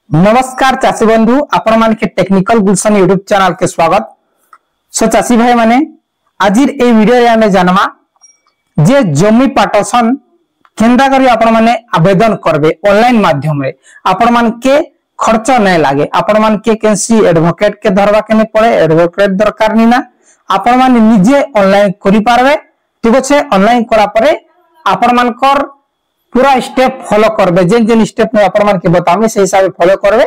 नमस्कार चाषी बंधु आपण मान के टेक्निकल गुलशन यूट्यूब चैनल के स्वागत। सो चाषी भाई माने आज ए वीडियो रे आमे जानमा जे जमी पाटसन केंदा करी आपण माने आवेदन करबे ऑनलाइन माध्यम रे आपण मान के खर्च नै लागे आपण मान के केसी एडवोकेट के धरवा के नै पड़े एडवोकेट दरकार नि ना आपण मान निजे ऑनलाइन करि पारबे। ठीक अछि ऑनलाइन करा परे आपण मान कर पूरा स्टेप फॉलो करबे जेन जेन स्टेप में आपण मान के बतामे से हिसाब फॉलो करबे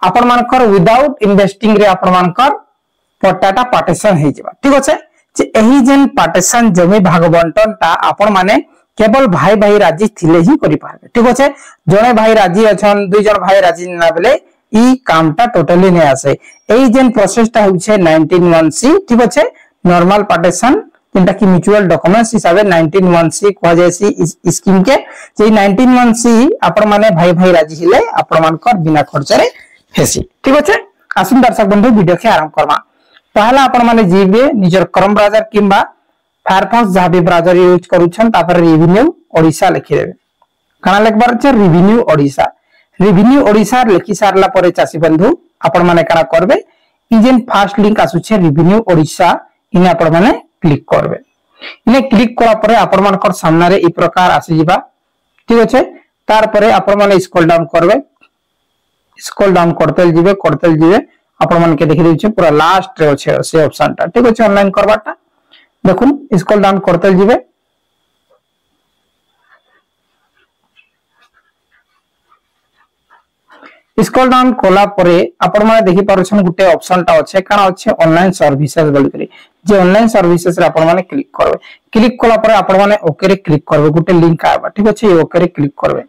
आपण मान कर विदाउट इन्वेस्टिंग रे आपण मान कर पट्टाटा पार्टीशन हे जिबा। ठीक अछि जे एही जेन पार्टीशन जमी भाग बंटन ता आपण माने केवल भाई भाई राजी थिले ही करि पारबे। ठीक अछि जने भाई राजी अछन दुई जन भाई राजी ना बेले ई कामटा टोटली नै आसे। एही जेन प्रोसेसटा होय छै 191C ठीक अछि नॉर्मल पार्टीशन जेंटा कि म्यूचुअल डॉक्यूमेंट्स हिसाब से 191C कह जायसी स्कीम के जे 191C आपण माने भाई भाई राजी हिले आपण मान कर बिना खर्च रे हेसी। ठीक अछि आसुन दर्शक बंधु वीडियो के आरंभ करबा। पहला आपण माने जीबे निजर क्रम ब्राउजर किंबा फायरफॉक्स जहा भी ब्राउजर यूज करूछन तापर रेवेन्यू ओडिसा लिखि देबे काना लिखबार छै रेवेन्यू ओडिसा लिखि सारला परे चासी बंधु आपण माने काना करबे ई जेन फर्स्ट लिंक आसु छै रेवेन्यू ओडिसा इने आपण माने क्लिक करबे। इने क्लिक करा परे आपण मानकर सामने रे ई प्रकार आसी जिबा। ठीक अछि तार परे आपण माने स्क्रॉल डाउन करबे स्क्रॉल डाउन करते जिबे आपण मान के देखि दै छै पूरा लास्ट रे छै से ऑप्शन ता। ठीक अछि ऑनलाइन करबाटा देखुन स्क्रॉल डाउन करते जिबे स्क्रॉल डाउन कोला परे आपण माने देखि पारुछन गुटे ऑप्शन ता अछि काना अछि ऑनलाइन सर्विसेज बोल करी जे ऑनलाइन सर्विसेज रे आपण माने क्लिक करबे। क्लिक कोला परे आपण माने ओके रे क्लिक करबे गुटे लिंक आबा। ठीक अछि ओके रे क्लिक करबे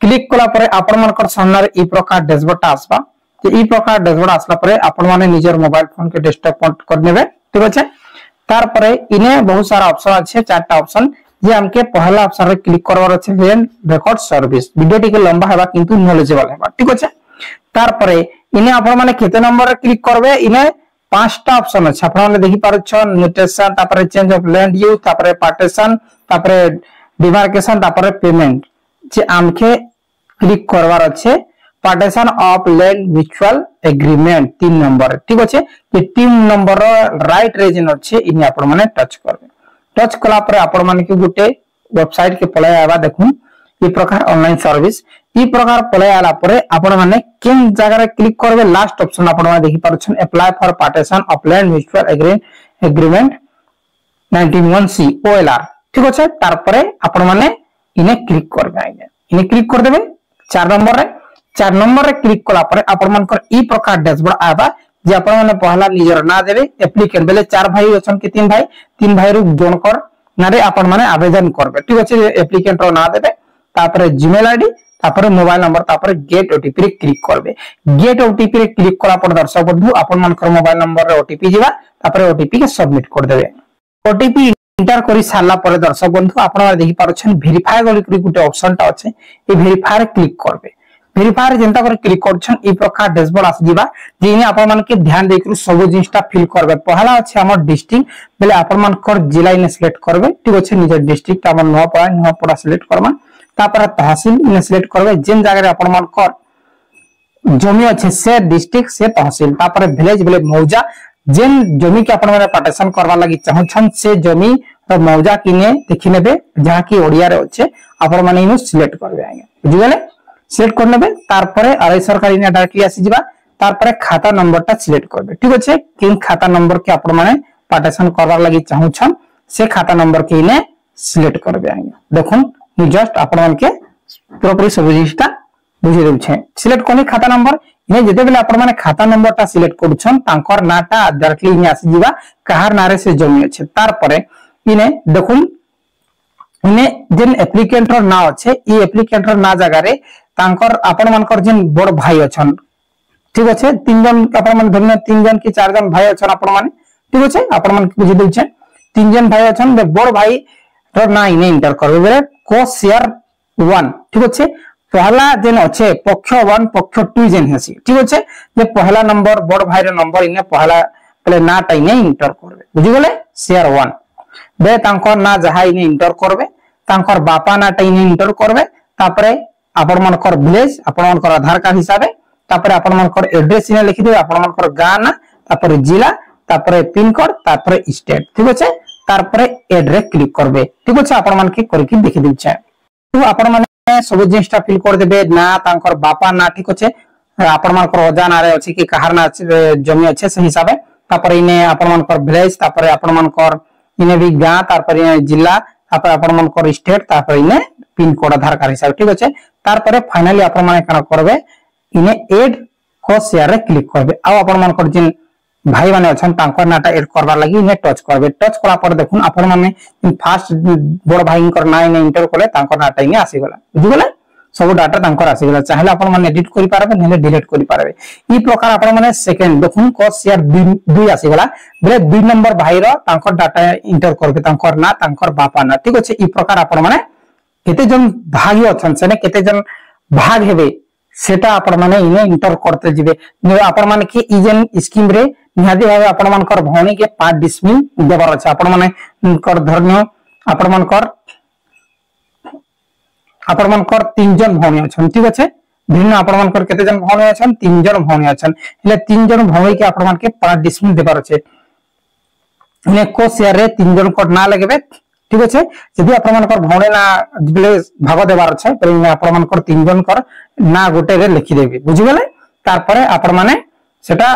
क्लिक कोला परे आपण मानकर सामने रे ई प्रकार डैशबोर्ड आसबा जे ई प्रकार डैशबोर्ड आसला परे आपण माने निजर मोबाइल फोन के डेस्कटॉप पॉइंट कर नेबे। ठीक अछि तार परे इने बहुत सारा ऑप्शन अछि चारटा ऑप्शन जे हमके पहला ऑप्शन रे क्लिक करबार अछि देन रिकॉर्ड सर्विस वीडियो टिके लंबा हेबा किंतु नॉलेजेबल हेबा। ठीक अछि तार परे इने आपण माने केते नंबर रे क्लिक करबे इने पांचटा ऑप्शन अछि आपण माने देखि पारु छ म्यूटेशन तापर चेंज ऑफ लैंड यूज तापर पार्टीशन तापर डिमार्केशन तापर पेमेंट जे हमके क्लिक करबार अछि partition of land mutual agreement 3 number. ठीक अछि ये 3 नंबर राइट रीजन अछि इने आपण माने टच करबे टच कला परे आपण माने के गुटे वेबसाइट के पळे आबा देखुन ई प्रकार ऑनलाइन सर्विस ई प्रकार पळे आला परे आपण माने केन जगह रे क्लिक करबे लास्ट ऑप्शन आपण माने देखि पारुछन apply for partition of land mutual agreement 191C OLR। ठीक अछि तार परे आपण माने इने क्लिक करबे आगे इने क्लिक कर देबे 4 नंबर रे क्लिक कला परे आपण मानकर ई प्रकार डैशबोर्ड आबा जे आपण माने पहला निजर ना देबे एप्लीकेंट बेले 4 भाई अछन कि 3 भाई रु जोनकर नारे आपण माने आवेदन करबे। ठीक अछि एप्लीकेंट रो ना देबे तापर जीमेल आईडी तापर मोबाइल नंबर तापर गेट ओटीपी रे क्लिक करबे गेट ओटीपी रे क्लिक कला पर दर्शक बंधु आपण मानकर मोबाइल नंबर रे ओटीपी जिबा तापर ओटीपी के सबमिट कर देबे। ओटीपी इंटर करि सारला पर दर्शक बंधु आपण माने देखि पारुछन वेरीफाई बोली गुटे ऑप्शन ता अछि ए वेरीफाई रे क्लिक करबे वेरीफाई रे जेंता कर क्लिक करछन ई प्रकार डैशबोर्ड आसी जिबा जेने आपण मान के ध्यान देकरि सब जिनिसटा फिल करबे। पहला अछि हमर डिस्ट्रिक्ट बेले आपण मान कर जिला इने सिलेक्ट करबे। ठीक अछि निजर डिस्ट्रिक्ट हमर नोपड़ा सिलेक्ट करबा तापर तहसील इने सिलेक्ट करबे जेन जगह रे आपण मान कर जमी अछि से डिस्ट्रिक्ट से तहसील तापर विलेज बेले मौजा जेन जमी के आपण माने पार्टीशन करबा लागि चाहछन से जमी र मौजा किने देखि नेबे जहा कि ओडिया रे अछि आपण माने इनो सिलेक्ट करबे आगे बुझि गेले सिलेक्ट कर नेबे तार परे आरआई सरकार इने डायरेक्टली आसी जिबा तार परे खाता नंबरटा सिलेक्ट करबे। ठीक अछि किन खाता नंबर के आपण माने पार्टीशन करबा लागि चाहछन से खाता नंबर के इने सिलेक्ट करबे आगे देखुन नी जस्ट आपण मान के पूरा सब जिनिसटा बुझि देउ छै सिलेक्ट कोनी खाता नंबर इने जते बेले आपण माने खाता नंबरटा सिलेक्ट करूछन तांकर नाटा डायरेक्टली इने आसी जिबा कहार नारे से जमी अछि तार परे इने देखुन इने जेन एप्लीकेंट रो ना अछि ई एप्लीकेंट रो ना जगह रे तांकर आपण मानकर जेन बड़ भाई अछन। ठीक अछि 3 जन आपण मान धरने 3 जन की 4 जन भाई अछन आपण माने। ठीक अछि आपण मान बुझि देउ छै 3 जन भाई अछन बड़ भाई रो ना इने इंटर करबे बेले को शेयर 1। ठीक अछि पहला जेन अछि पक्ष 1 पक्ष 2 जेन हेसी। ठीक अछि जे पहला नंबर बड़ भाई रो नंबर इने पहला बेले ना टा इने इंटर करबे बुझि गेले शेयर 1 बे तांकर ना जहा इने इंटर करबे तांकर बापा ना टा इने इंटर करबे तापरे आपण मानकर विलेज आपण मानकर आधार कार्ड हिसाबे तापर आपण मानकर एड्रेस इने लिखि देबे आपण मानकर गां ना तापर जिला तापर पिन कोड तापर स्टेट ठीक अछि तापर एड रे क्लिक करबे ठीक अछि आपण मान के करके देखि दिछे तो आपण माने सब जिनिसटा फिल कर देबे ना तांकर बापा ना ठीक अछि आपण मानकर अजा ना रे अछि कि कहार ना जमी अछि से हिसाबे तापर इने आपण मानकर विलेज तापर आपण मानकर इने भी गां तापर इने जिला तापर आपण मानकर स्टेट तापर इने पिन कोड आधार कार्ड हिसाब ठीक अछि तापर फाइनली आपण माने कना करबे इने एड को शेयर रे क्लिक करबे आ आपण मानकर जिन भाई माने अछन तांकर नाटा एड करबा लागि ने टच करबे टच करा पर देखुन आपण माने फास्ट बड़ भाई कर ना ने इंटर करले तांकर नाटा इने आसी गला बुझि गला सब डाटा तांकर आसी गला चाहेला आपण माने एडिट करि पारबे नेले डिलीट करि पारबे ई प्रकार आपण माने सेकंड देखुन को शेयर 2 आसी गला बले 2 नंबर भाई रो तांकर डाटा इंटर करबे तांकर ना तांकर बापा ना ठीक अछि ई प्रकार आपण माने केते जन भागी अछन सेने केते जन भाग हेबे सेटा आपण माने इने इंटर करते जिवे आपण माने कि इजन स्कीम रे निहादी भाबे आपण मानकर भौणी के 5 डिसमिल देबार अछि आपण माने कर धर्म आपण मानकर 3 जन भौणी अछन ठीक अछि भिन्न आपण मानकर केते जन भौणी अछन 3 जन भौणी अछन ले 3 जन भौणी के आपण मान के 5 डिसमिल देबार अछि ने को शेयर रे 3 जन को ना लगेबे ठीक अछि यदि आपण मानकर भौणी ना बिले भाग देबार अछि पर आपण मानकर 3 जन कर ना गोटे रे लिखि देबे बुझि गेले तार परे आपण माने सेटा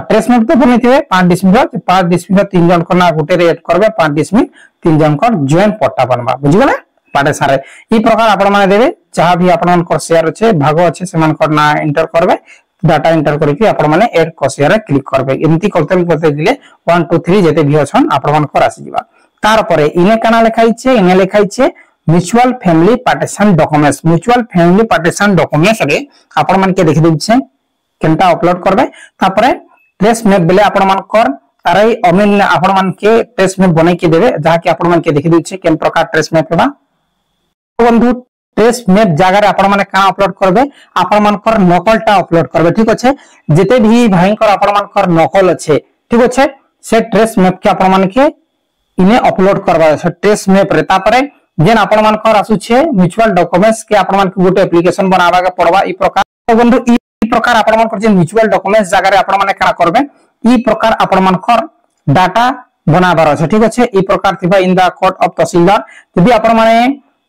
ट्रेस मैप तो बनेथिबे 5 डिसमिल 3 जन को ना गोटे रे ऐड करबे 5 डिसमिल 3 जन को जॉइन पट्टा बनबा बुझि गेले पाटे सारे ई प्रकार आपण माने देबे जहा भी आपण मानकर शेयर अछि भाग अछि से मानकर ना एंटर करबे डाटा एंटर करके आपण माने ऐड को शेयर रे क्लिक करबे एमती करते दिले 1 2 3 जेते भी अछन आपण मानकर आसी जिबा तार परे इने काना लिखाई छे इने लिखाई छे mutual family partition documents mutual family partition documents रे आपण मान के देखि दउ छे केनटा अपलोड करबे तापरे ट्रेस मैप बेले आपण मानकर तारै अमिन आपण मान के ट्रेस मैप बनै के देबे जहा कि आपण मान के देखि दउ छे केन प्रकार ट्रेस मैप हेबा बंधु ट्रेस मैप जागा रे आपण माने का अपलोड करबे आपण मानकर नकलटा अपलोड करबे ठीक अछि जेते भी भाईकर आपण मानकर नकल अछि ठीक अछि से ट्रेस मैप के आपण मान के इने अपलोड करबा छै ट्रेस मैप रे तापरे जेन आपण मानकर आसु छे म्यूचुअल डॉक्यूमेंट्स के आपण मान के गोटे एप्लीकेशन बनावा के पड़वा ई प्रकार बंधु ई प्रकार आपण मानकर जे म्यूचुअल डॉक्यूमेंट्स जागा रे आपण माने का करबे ई प्रकार आपण मानकर डाटा बनाबार छै ठीक अछि ई प्रकार थिबा इन द कोर्ट ऑफ तहसीलदार यदि आपण माने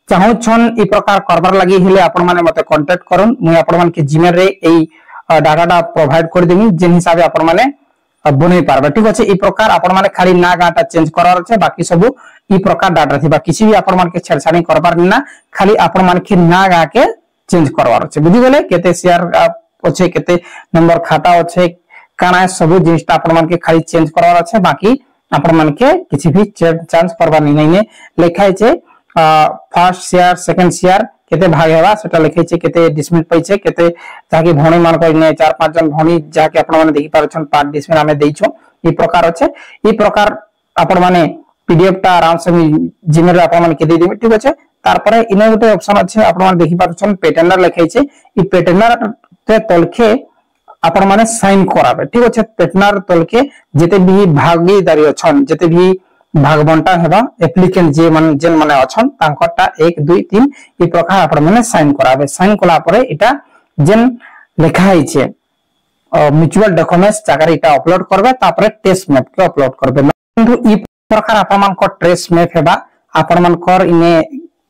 चाहू छन ई प्रकार करबार लागि हेले आपण माने मते कांटेक्ट करन मु आपण मान के जीमेल रे एई डाटाटा प्रोवाइड कर देमी जेन हिसाबे आपण माने बनै पारबा ठीक अछि ई प्रकार आपण माने खाली ना गाटा चेंज करार छै बाकी सब ई प्रकार डाटा थिबा किसी भी आपण मान के छेड़छाड़ी करबार ना खाली आपण मान के ना गा के चेंज करवार छै बुझि गेले केते शेयर अछि केते नंबर खाता अछि काना सब जिनिसटा आपण मान के खाली चेंज करवार छै बाकी आपण मान के किसी भी चांस करबा नै नै लिखाय छै फर्स्ट शेयर सेकंड शेयर केते भाग हेबा सेटा लिखै छै केते डिसमिल पै छै केते जाके भौणी मान को ने 4-5 जन भौणी जाके आपण माने देखि पारछन 5 डिसमिल हमें दै छो ई प्रकार अछि ई प्रकार आपण माने पीडीएफ ता आराम से जीमेल रे आपण माने के दे देबे ठीक अछि तार परे इने गोटे ऑप्शन अछि आपण माने देखि पारछन पेटेंडर लिखै छै ई पेटेंडर ते तलखे आपण माने साइन कराबे ठीक अछि पेटेंडर तलखे जेते भी भागीदारी अछन जेते भी भागबंटा हेबा एप्लीकेंट जे मन जेन माने अछन तांकटा 1 2 3 ई प्रकार आपण माने साइन कराबे साइन कला परे इटा जेन लिखा है छे म्यूचुअल डॉक्यूमेंट्स जाकर इटा अपलोड करबे तापरे टेस्ट मैप के अपलोड करबे बंधु ई प्रकार आपण मान को ट्रेस मैप हेबा आपण मान कर इने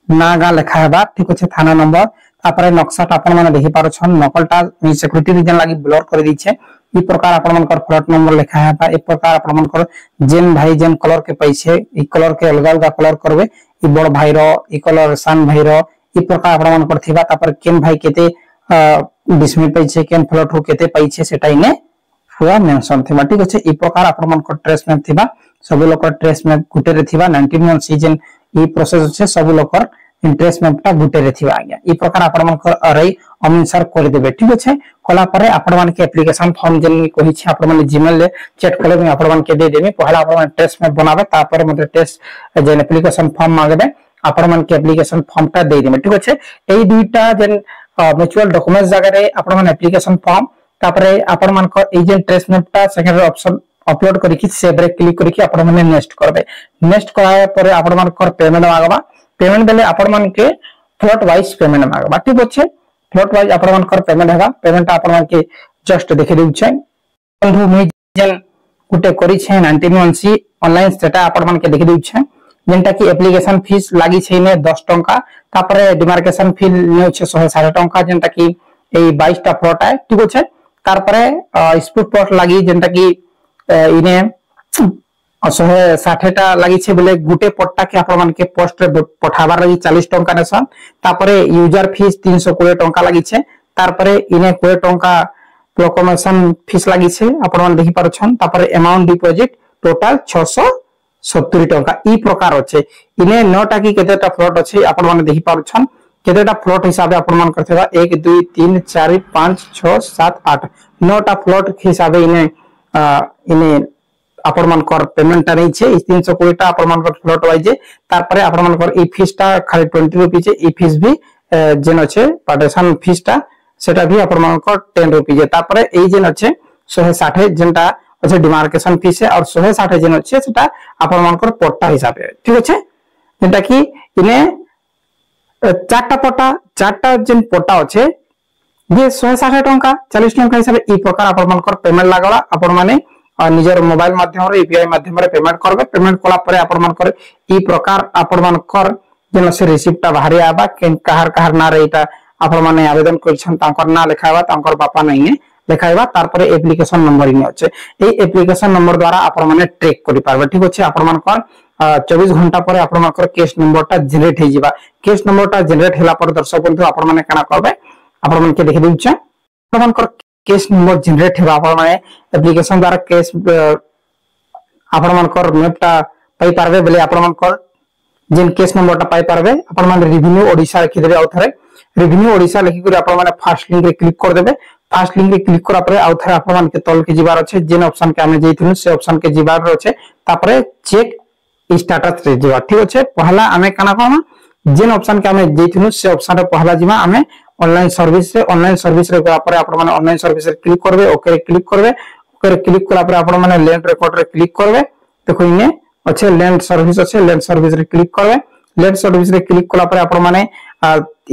नागा लिखा हेबा ठीक अछि थाना नंबर तापरे नक्शा आपण माने देखि पारो छन नकलटा सिक्योरिटी रीजन लागि ब्लर कर दी छे ई प्रकार आपण मान कर फ्लैट नंबर लिखा हेबा ए प्रकार आपण मान कर जेन भाई जेन कलर के पैसे ई कलर के अलग अलग कलर करबे ई बड़ भाई रो ई कलर सान भाई रो ई प्रकार आपण मान कर थिबा तापर केन भाई केते डिसमिल पैसे केन फ्लैट हो केते पैसे सेटा इने पूरा मेंशन थिबा ठीक अछि ई प्रकार आपण मान कर ट्रेस मैप थिबा सब लोक ट्रेस मैप गुटे रे थिबा 91 सीजन ई प्रोसेस छै सब लोक इंटरेस्ट मैपटा गुटे रे थिबा आज्ञा ई प्रकार आपण मान कर अरै अनुसार कर देबे ठीक अछि कोला परे आपण मान के एप्लीकेशन फॉर्म जेन कहि छै आपण मान जीमेल ले चेक करबे मैं आपण मान के दे देबे पहला आपण मान टेस्ट मैप बनाबे तापर मते टेस्ट जेन एप्लीकेशन फॉर्म मांगबे आपण मान के एप्लीकेशन फॉर्मटा दे देबे ठीक अछि एई दुईटा जेन म्यूचुअल डॉक्यूमेंट्स जगह रे आपण मान एप्लीकेशन फॉर्म तापरे आपण मान को ए जेन टेस्ट मैपटा सेकेंड ऑप्शन अपलोड करिकि सेव रे क्लिक करिकि आपण माने नेक्स्ट करबे नेक्स्ट कराया परे आपण मान कर पेमेंट मागबा पेमेंट बेले आपण मान के फ्लोट वाइज पेमेंट मागबा ठीक अछि फ्लोट वाइज आपण मान कर पेमेंट हेबा पेमेंट आपण मान के जस्ट देखि देउछे बंधु मुई जेन गुटे करी छे 19 ऑनलाइन सेटा आपण मन के देखि देउछे जेंटा की एप्लीकेशन फीस लागी छे ने 10 टंका तापरे डिमार्केशन फी ने छे 160 टंका जेंटा की ए 22 टा प्लॉट है ठीक अछि तार परे स्पीड प्लॉट लागी जेंटा की इने 160 टा लागी छे बोले गुटे पट्टा के आपण मन के पोस्ट रे पठाबार लागी 40 टंका नेसन तापरे यूजर फीस 320 टंका लागी छे तार परे इने 20 टंका प्रोक्लेमेशन फीस लागी छे आपण मन देखि परछन तापरे अमाउंट डिपॉजिट टोटल 670 टंका ई प्रकार अछि इने 9 टा की केतेटा फ्लोट अछि आपण मन देखि परछन केतेटा फ्लोट हिसाबे आपण मन करथेबा 1 2 3 4 5 6 7 8 9 टा फ्लोट हिसाबे इने आपण मन कर पेमेंट ता नै छे 320 टा आपण मन कर फ्लोट वाइजे तार परे आपण मन कर ई फीस ता खाली 20 रुपीस छे ई फीस भी जेन अछि पार्टीशन फीस ता सेटा भी आपण मन कर 10 रुपीस तार परे ए जेन अछि 160 जेनटा अच्छा डिमार्केशन फीस है और 160 जेन अछि सेटा आपण मन कर पट्टा हिसाबे ठीक अछि जेनटा की इने चारटा जेन पट्टा अछि जे 160 टंका 40 टंका हिसाबे ई प्रकार आपण मन कर पेमेंट लागला आपण माने निजर मोबाइल माध्यम रे यूपीआई माध्यम रे पेमेंट करबे पेमेंट कोला परे आपण मन कर ई प्रकार आपण मन कर जेन से रिसिप्ट ता बाहरी आबा कहर ना रे इटा आपण माने आवेदन करछन तांकर ना लिखाबा तांकर बापा नहीं लिखाइबा तार परे एप्लीकेशन नंबर इन अछि ए एप्लीकेशन नंबर द्वारा आपण माने ट्रैक करि पारबे ठीक अछि आपण मन कर 24 घंटा परे आपण मन कर केस नंबर ता जनरेट हे जिबा केस नंबर ता जनरेट होला पर दर्शक बंधु आपण माने काना करबे आपण मन के देखि दिउछे आपण मन कर केस नंबर जनरेट हेबा आपण माने एप्लीकेशन द्वारा केस आपण मन कर मैपटा पाई पारबे बेले आपण मन कर जिन केस नंबर ता पाई पारबे आपण माने रेवेन्यू ओडिसा लिखि देबे आउथरे रेवेन्यू ओडिसा लिखि कर आपण माने फर्स्ट लिंक रे क्लिक कर देबे फर्स्ट लिंक रे क्लिक करा परे आउथरे आपण मान के तल के जिबार अछि जेन ऑप्शन के हमें जेथिनु से ऑप्शन के जिबार अछि तापरे चेक स्टेटस रे जिबा ठीक अछि पहला हमें काना कोना जेन ऑप्शन के हमें जेथिनु से ऑप्शन रे पहला जिबा हमें ऑनलाइन सर्विस रे गला परे आपण माने ऑनलाइन सर्विस रे क्लिक करबे ओके रे क्लिक करबे ओके रे क्लिक कला परे आपण माने लैंड रिकॉर्ड रे क्लिक करबे देखो इने अच्छे लैंड सर्विस रे क्लिक करबे लैंड सर्विस रे क्लिक कला परे आपण माने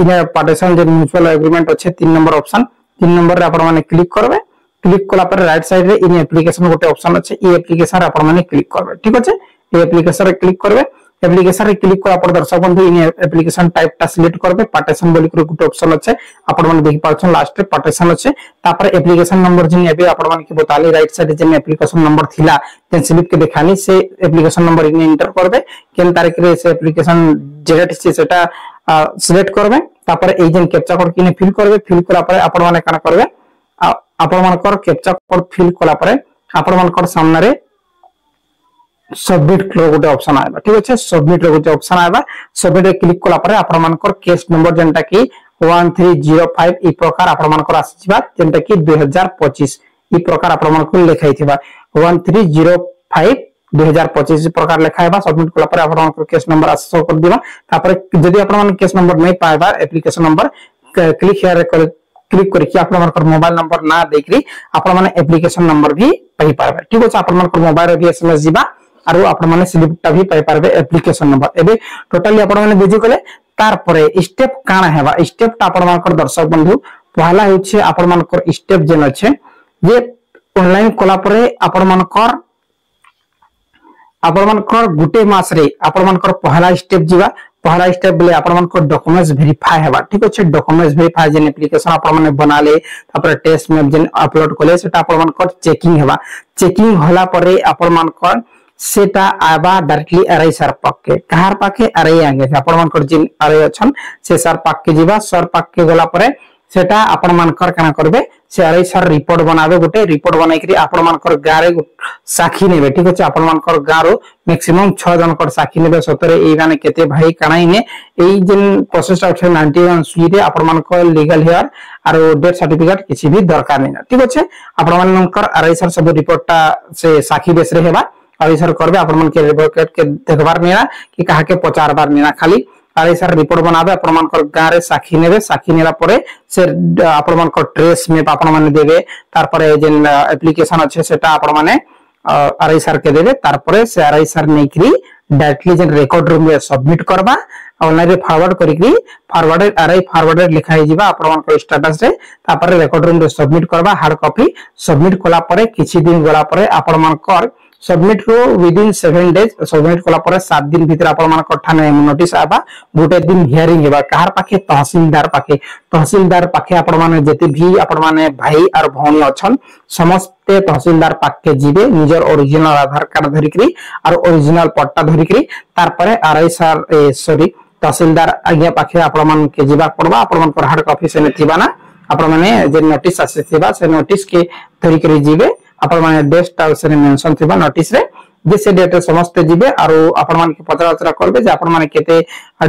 इने पार्टीशन जे म्यूचुअल एग्रीमेंट अच्छे 3 नंबर ऑप्शन 3 नंबर रे आपण माने क्लिक करबे क्लिक कला पर राइट साइड रे इन एप्लीकेशन गोटे ऑप्शन अछि ए एप्लीकेशन रे आपण माने क्लिक करबे ठीक अछि ए एप्लीकेशन रे क्लिक करबे एप्लीकेशन रे क्लिक करा पर दर्शक बंधु इन एप्लीकेशन टाइप ता सिलेक्ट करबे पार्टीशन बोली कर गोटे ऑप्शन अछि आपण माने देखि पाछन लास्ट रे पार्टीशन अछि तापर एप्लीकेशन नंबर जिन एबे आपण माने के बताली राइट साइड जिन एप्लीकेशन नंबर थिला जेन स्लिप के देखानी से एप्लीकेशन नंबर इन एंटर करबे केन तारीख रे से एप्लीकेशन जेट से सेटा सिलेक्ट करबे तापर ए जेन कैप्चा कोड किने फिल करबे फिल करा परे आपण माने काना करबे आपण मानकर कैप्चा कोड फिल कला परे आपण मानकर सामने रे सबमिट रो गोटे ऑप्शन आबा ठीक अछि सबमिट रो गोटे ऑप्शन आबा सबमिट रे क्लिक कला परे आपण मानकर केस नंबर जेंटा की 1305 ई प्रकार आपण मानकर आसीबा जेंटा की 2025 ई प्रकार आपण मानकर लिखाई थिबा 1305 2025 प्रकार लिखाइबा सबमिट कला परे आपण मानकर केस नंबर आसो कर दिबा तापर जदी आपण मान केस नंबर नै पाइबा एप्लीकेशन नंबर क्लिक हियर रे क्लिक करके आपण मानकर मोबाइल नंबर ना देखरी आपण माने एप्लीकेशन नंबर भी पाई पारबे ठीक अछि आपण मानकर मोबाइल रे भी एसएमएस जिबा आरो आपण माने स्लिपटा भी पाई पारबे एप्लीकेशन नंबर एबे टोटली आपण माने बुझि गले तार परे स्टेप काना हेबा स्टेप ता आपण मानकर दर्शक बंधु पहला होछि आपण मानकर स्टेप जेन अछि जे ऑनलाइन कला परे आपण मानकर गुटे मास रे आपण मानकर पहला स्टेप जिबा पहला स्टेप बोले आपण मानकर डॉक्यूमेंट्स वेरीफाई हेबा ठीक अछि डॉक्यूमेंट्स वेरीफाई जेन एप्लीकेशन आपण माने बनाले तापर टेस्ट मैप जेन अपलोड कले सेटा आपण मानकर चेकिंग हेबा चेकिंग होला परे आपण मानकर सेटा आबा डायरेक्टली आरआई सर पाके कहार पाके आरआई आगे आपण मानकर जिन आरआई अछन से सर पाके जिबा सर पाके गला परे सेटा आपण मानकर काना करबे से आरआई सर रिपोर्ट बनाबे गोटे रिपोर्ट बनाई करी आपण मानकर गारे साखी नेबे ठीक अछि आपण मानकर गारो मैक्सिमम 6 जन कर साखी नेबे सतरे ए गाने केते भाई कानाई ने एई जिन प्रोसेस ऑफ 91 सी रे आपण मानकर लीगल हेयर आरो डेथ सर्टिफिकेट किछि भी दरकार नै ठीक अछि आपण मानकर आरआई सर सब रिपोर्टटा से साखी बेस रे हेबा आरआई सर करबे आपण मन के रिपोर्ट के देखबार नेना कि कहा के पचारबार नेना खाली आरआई सर रिपोर्ट बनाबे आपण मानकर गारे साखी नेबे साखी नेला परे से आपण मानकर ट्रेस में आपण माने देबे तार परे जेन एप्लीकेशन अछि सेटा आपण माने आरआईआर के देबे तार परे से आरआईआर नेकरी डायरेक्टली जे रिकॉर्ड रूम में सबमिट करबा ऑनलाइन रे फॉरवर्ड करिकरी फॉरवर्डेड आरआई फॉरवर्डेड लिखा ही जिबा आपण मानकर स्टेटस रे तापर रिकॉर्ड रूम रे सबमिट करबा हार्ड कॉपी सबमिट कोला परे किछि दिन गला परे आपण मानकर सबमिट रो विद इन 7 डेज सबमिट कोला परे 7 दिन भीतर आपण मानकर ठाने नोटिस आबा गोटे दिन हियरिंग हेबा कहार पाखे तहसीलदार पाखे आपण माने जति भी आपण माने भाई और भौणी अछन समस्त तहसीलदार पाखे जीवे निजर ओरिजिनल आधार कार्ड धरिकरी और ओरिजिनल पट्टा धरिकरी तार परे आरआईआर सॉरी तहसीलदार आज्ञा पाखे आपण मान के जीवा पड़बा आपण मान पर हार्ड कॉपी से थिबा ना आपण माने जे नोटिस आसीथिबा से नोटिस के धरिकरी जीवे आपण माने डेट से मेंशन थिबा नोटिस रे जे से डेट समस्त जीवे आरो आपण मान के पचरा करबे जे आपण माने केते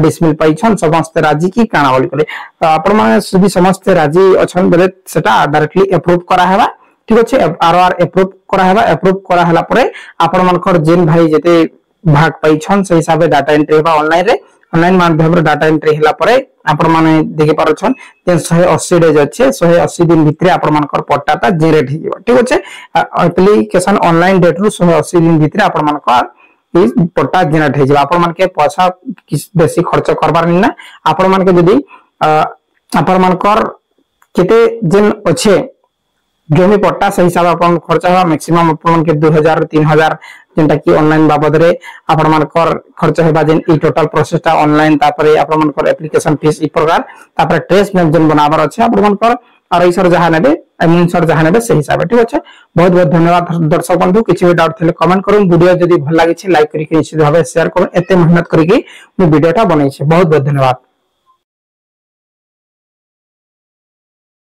डिसमिल पाइछन समस्त राजी की काना बोली करे आपण माने सभी समस्त राजी अछन बेले सेटा डायरेक्टली अप्रूव करा हेबा ठीक अछि आरआर अप्रूव करा हेबा अप्रूव करा हला परे आपण मानकर जेन भाई जेते भाग पाइछन से हिसाब रे डाटा एंट्री हेबा ऑनलाइन माध्यम रे डाटा एंट्री हिला परे आपण माने देखि पारछन जे 180 डेज अछि 180 दिन भितरे आपण मानकर पट्टाटा जनरेट हि जिवो ठीक अछि एप्लीकेशन ऑनलाइन डेट रु 180 दिन भितरे आपण मानकर ई पट्टा जनरेट हि जिवो आपण मान के पैसा बेसी खर्च करबार नै ना आपण मान के जदी आपण मानकर केते जेन अछि जमी पट्टा से हिसाब अपन खर्च होगा मैक्सिमम अपन के 2000 3000 जेंटा की ऑनलाइन बाबद रे आपण मानकर खर्च हेबा जेन ई टोटल प्रोसेसटा ऑनलाइन तापरे आपण मानकर एप्लीकेशन फीस ई प्रकार तापरे ट्रेस मैप जेन बनाबर अछि आपण मानकर आरआई सर जहा नेबे एमएन सर जहा नेबे सही हिसाब ठीक अछि बहुत बहुत धन्यवाद दर्शक बंधु किछि भी डाउट थिले कमेंट करूं वीडियो जदी भल लागि छि लाइक करिके निश्चित भाबे शेयर करूं एते मेहनत करिके मु वीडियोटा बनाई छि बहुत बहुत धन्यवाद।